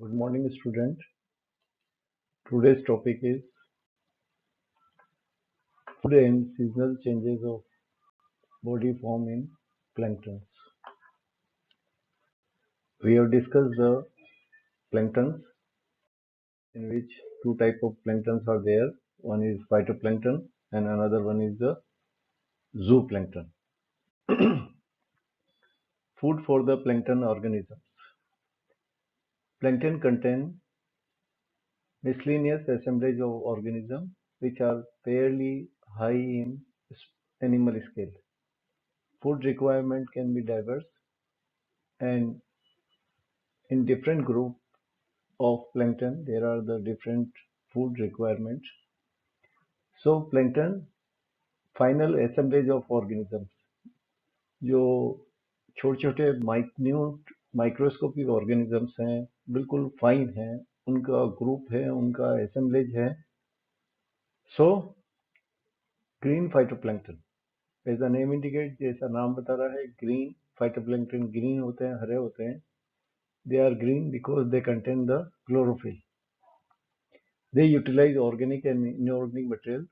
Good morning, student. Today's topic is food and seasonal changes of body form in planktons. We have discussed the planktons, in which two types of planktons are there. One is phytoplankton and another one is the zooplankton. Food for the plankton organisms. Plankton contain miscellaneous assemblage of organisms which are fairly high in animal scale. Food requirement can be diverse, and in different group of plankton there are the different food requirements. So plankton final assemblage of organisms, जो छोटे छोटे minute microscopic organisms हैं, बिल्कुल fine हैं, उनका group है, उनका assemblage है. So green phytoplankton, as the name indicate, जैसा नाम बता रहा है, ग्रीन फाइटोप्लैंक्टन ग्रीन होते हैं, हरे होते हैं. They are green because they contain the chlorophyll. They utilize organic and inorganic material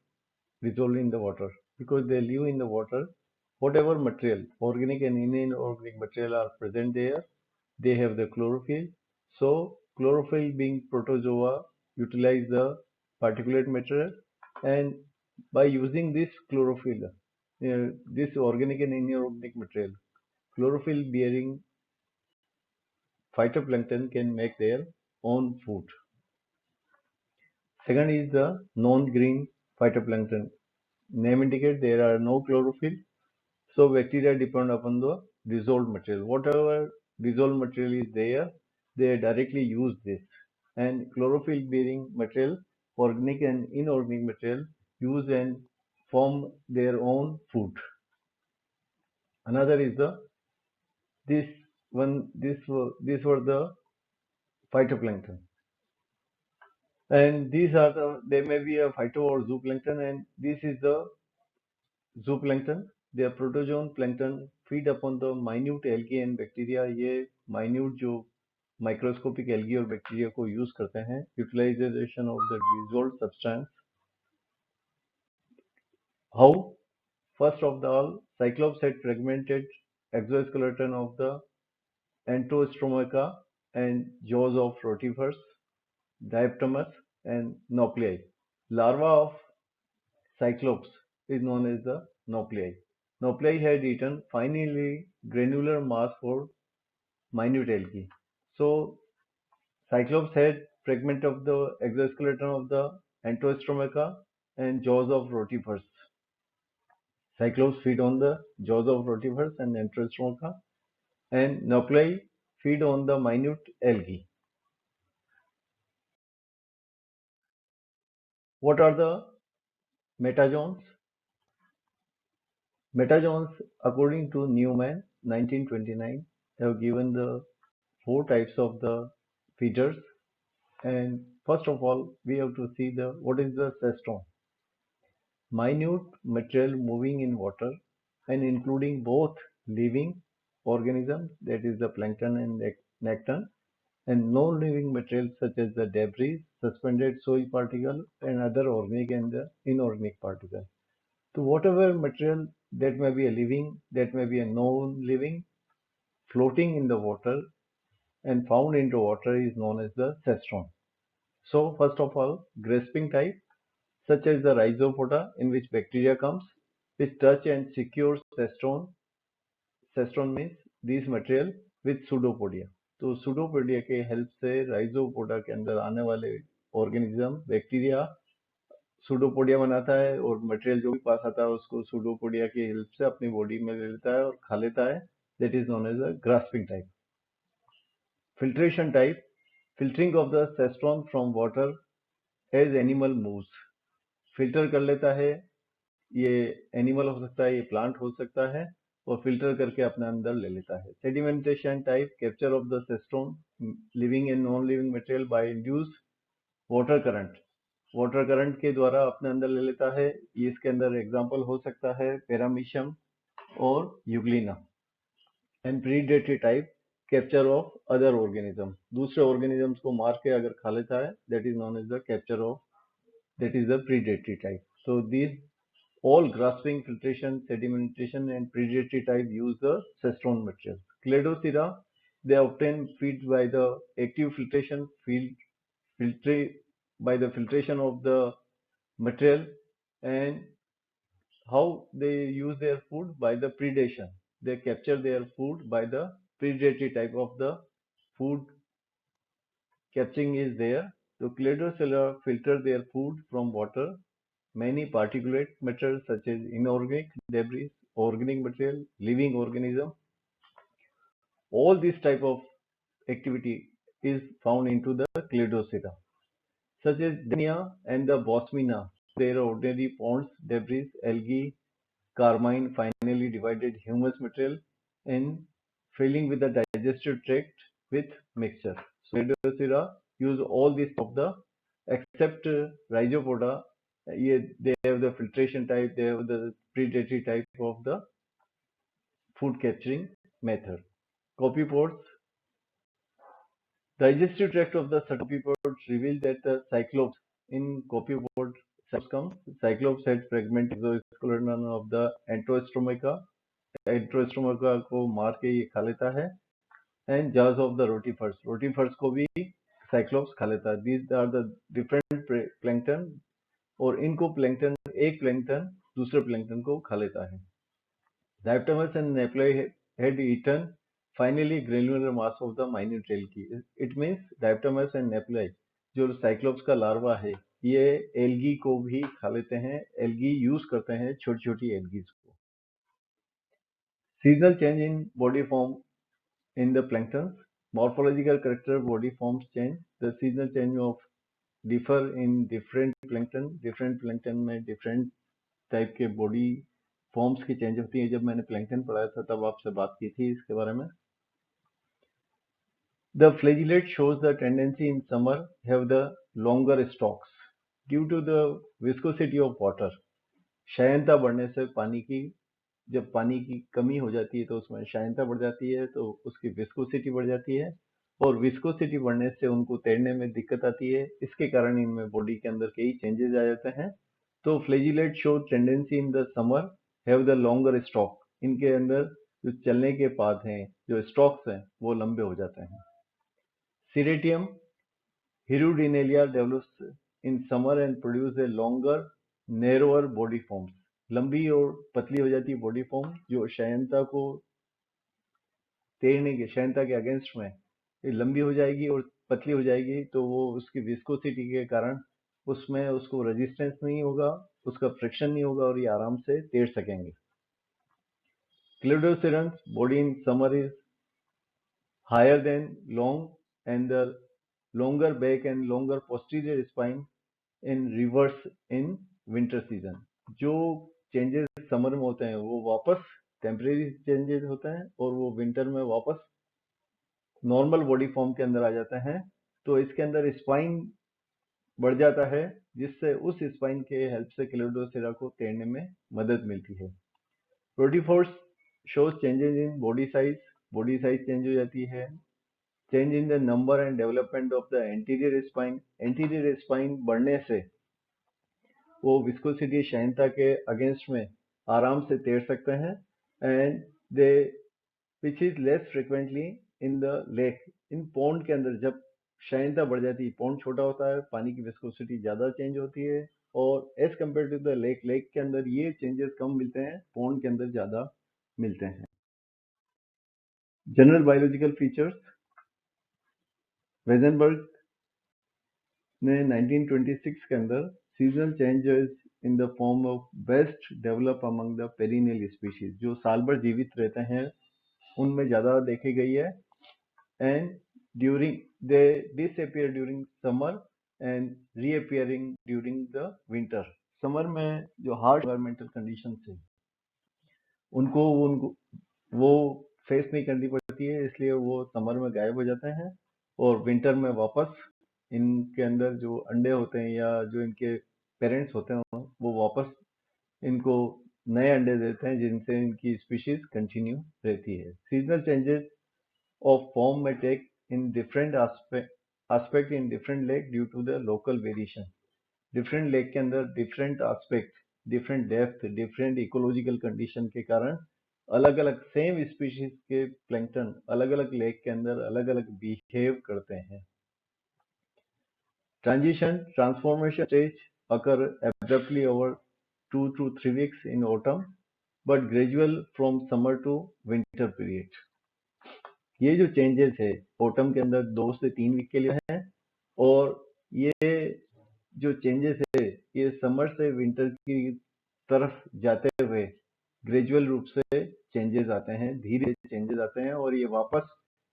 dissolved in the water. Because they live in the water, whatever material, organic and inorganic material are present there, they have the chlorophyll. So chlorophyll being protozoa utilize the particulate material, and by using this chlorophyll, this organic and inorganic material, chlorophyll bearing phytoplankton can make their own food. Second is the non-green phytoplankton. Name indicates there are no chlorophyll, so bacteria depend upon the dissolved material. Whatever dissolved material is there, they directly use this. And chlorophyll bearing material, organic and inorganic material, use and form their own food. Another is this were the phytoplankton. And these are they may be a phyto or zooplankton, and this is the zooplankton. Their protozoan plankton feed upon the minute algae and bacteria. ये minute जो microscopic algae और bacteria को use करते हैं. Utilization of the dissolved substance. How? First of all, Cyclops had fragmented exoskeleton of the Antostromaca and jaws of rotifers, Diaptomus and Nauplii. Larva of Cyclops is known as the Nauplii. Nauplii had eaten finely granular mass for minute algae. So Cyclops had fragment of the exoskeleton of the Antostromaca and jaws of rotifers. Cyclops feed on the jaws of rotifers and Antostromaca, and Nauplii feed on the minute algae. What are the metazoans? Metazoans, according to Newman, 1929, have given the 4 types of the feeders. And first of all, we have to see what is the cestron. Minute material moving in water and including both living organisms, that is the plankton and nekton, and non-living materials such as the debris, suspended soil particle, and other organic and inorganic particles. So whatever material that may be a living, that may be a non-living, floating in the water and found into water is known as the cestron. So first of all, grasping type, such as the rhizopoda, in which bacteria comes, which touch and secure cestron. Cestron means these material with pseudopodia. तो pseudopodia के help से rhizopoda के अंदर आने वाले organism bacteria pseudopodia बनाता है, और मटेरियल जो भी पास आता है उसको pseudopodia की हेल्प से अपनी बॉडी में ले लेता है और खा लेता है. That is known as a grasping type. Filtration type, filtering of the cestron from water as animal moves. Filter कर लेता है, ये एनिमल हो सकता है, ये प्लांट हो सकता है, और फिल्टर करके अपने अंदर ले लेता है. Sedimentation type, capture of the seston living and non living material by induce water current. Water current के द्वारा अपने अंदर ले लेता है. ये इसके अंदर एग्जांपल हो सकता है पैरामीशियम और euglena. And predatory type, capture of other organism, दूसरे ऑर्गेनिजम्स को मार के अगर खा लेता है, that is known as the capture of, that is the predatory type. So these all grasping, filtration, sedimentation and predatory type use the cestron material. Cladocera, they obtain feed by the active filtration, by the filtration of the material, and how they use their food by the predation. They capture their food by the predatory type of the food capturing is there. So Cladocera filter their food from water. Many particulate matter such as inorganic debris, organic material, living organism, all this type of activity is found into the Cladocera, such as Denia and the Bosmina. They are ordinary ponds, debris, algae, carmine, finally divided humus material, and filling with the digestive tract with mixture. So Cladocera use all this of the except Rhizopoda. They have the filtration type, they have the predatory type of the food capturing method. Copypods. Digestive tract of the copypods reveal that the cyclops in copypod comes. Cyclops had fragmented exoskeleton of the Enterostomica. Enterostomica को मार के ये खा लेता है. And jaws of the rotifers. Rotifers को भी cyclops खा लेता है. These are the different plankton. और इनको प्लैंकटन, एक प्लैंकटन दूसरे प्लैंकटन को खा लेता है. Diaptomys and Neploi had eaten finally granular mass of the minute algae. It means Diaptomys and Neploi जो साइक्लोप्स का लार्वा है, ये एल्गी को भी खा लेते हैं. एल्गी यूज करते हैं छोटी छोटी एल्गीज को. Seasonal change in body form in the planktons. Morphological character body forms change. The seasonal change of differ in different plankton में different टाइप के बॉडी फॉर्म्स की चेंज होती है. जब मैंने प्लैंकटन पढ़ाया था तब आपसे बात की थी इसके बारे में. The flagellate shows the tendency in summer have the longer stalks due to the viscosity of water. क्षयणता बढ़ने से पानी की, जब पानी की कमी हो जाती है तो उसमें क्षयणता बढ़ जाती है, तो उसकी विस्कोसिटी बढ़ जाती है, और विस्कोसिटी बढ़ने से उनको तैरने में दिक्कत आती है. इसके कारण इनमें बॉडी के अंदर कई चेंजेस आ जाते हैं. तो flagellate show tendency in the summer have the longer stock. इनके अंदर जो चलने के पाथ हैं, जो स्टॉक्स हैं, वो लंबे हो जाते हैं. Ceratium hirundinella develops in summer and produce a longer narrower body forms. लंबी और पतली हो जाती है बॉडी फॉर्म, जो क्षयणता को तैरने के, क्षयणता के अगेंस्ट में ये लंबी हो जाएगी और पतली हो जाएगी, तो वो उसकी विस्कोसिटी के कारण उसमें उसको रेजिस्टेंस नहीं होगा, उसका फ्रिक्शन नहीं होगा और ये आराम से तैर सकेंगे. Cladocerans body in summer is higher than long, and the longer back and longer posterior spine in reverse in winter season. जो चेंजेस समर में होते हैं वो वापस टेम्परेरी चेंजेस होते हैं और वो विंटर में वापस नॉर्मल बॉडी फॉर्म के अंदर आ जाते हैं. तो इसके अंदर स्पाइन बढ़ जाता है, जिससे उस स्पाइन के हेल्प से क्लेडोसेरा को तैरने में मदद मिलती है. रोटीफोर्स shows changes in body size change हो जाती है. Change in the number and development of the anterior spine बढ़ने से वो विस्कोसिटी क्षयणता के अगेंस्ट में आराम से तैर सकते हैं. And they which is less frequently in the lake. In pond के अंदर जब क्षयणता बढ़ जाती है, पॉन्ड छोटा होता है, पानी की विस्कोसिटी ज्यादा चेंज होती है, और as compare to the lake के अंदर ये चेंजेस कम मिलते हैं, पॉन्ड के अंदर ज्यादा मिलते हैं. General biological features. वेजनबर्ग ने 1926 के अंदर seasonal changes in the form of best develop among the perennial species, जो साल भर जीवित रहते हैं, उनमें ज्यादा देखी गई है. And during they disappear during summer and reappearing during the winter. Summer में जो हार्श एनवायरमेंटल कंडीशन है उनको वो फेस नहीं करनी पड़ती है, इसलिए वो समर में गायब हो जाते हैं और विंटर में वापस इनके अंदर जो अंडे होते हैं या जो इनके पेरेंट्स होते हैं वो वापस इनको नए अंडे देते हैं, जिनसे इनकी स्पीशीज कंटिन्यू रहती है. Seasonal changes of form may take in different aspect in different lake due to the local variation. Different lake के अंदर different aspect, different depth, different ecological condition के कारण अलग अलग सेम स्पीशीज के प्लैंकटन अलग अलग लेक के अंदर अलग अलग बिहेव करते हैं. Transition transformation stage occur abruptly over 2 to 3 weeks in autumn, but gradual from summer to winter period. ये जो चेंजेस है ऑटम के अंदर 2 से 3 वीक के लिए हैं और ये जो चेंजेस है ये समर से विंटर की तरफ जाते हुए ग्रेजुअल रूप से चेंजेस आते हैं, धीरे चेंजेस आते हैं और ये वापस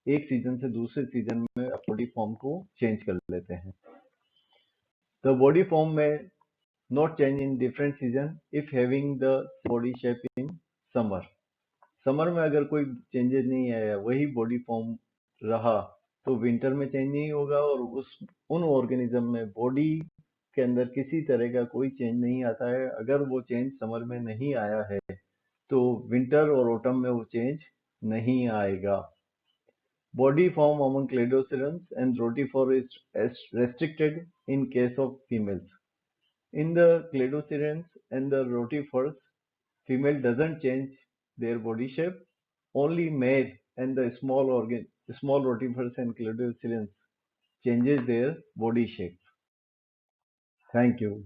एक सीजन से दूसरे सीजन में बॉडी फॉर्म को चेंज कर लेते हैं. The body form may not change in different season if having the body shape in summer. Summer में अगर कोई चेंजेस नहीं आया, वही बॉडी फॉर्म रहा, तो विंटर में चेंज नहीं होगा और उन ऑर्गेनिज्म में बॉडी के अंदर किसी तरह का कोई चेंज नहीं आता है. अगर वो चेंज समर में नहीं आया है तो विंटर और ऑटम में वो चेंज नहीं आएगा. Body form among cladocyrans and rotifers is restricted in case of females. In the cladocyrans and the rotifers, female doesn't change their body shape, only male and the small rotifers and cladocyrans changes their body shape. Thank you.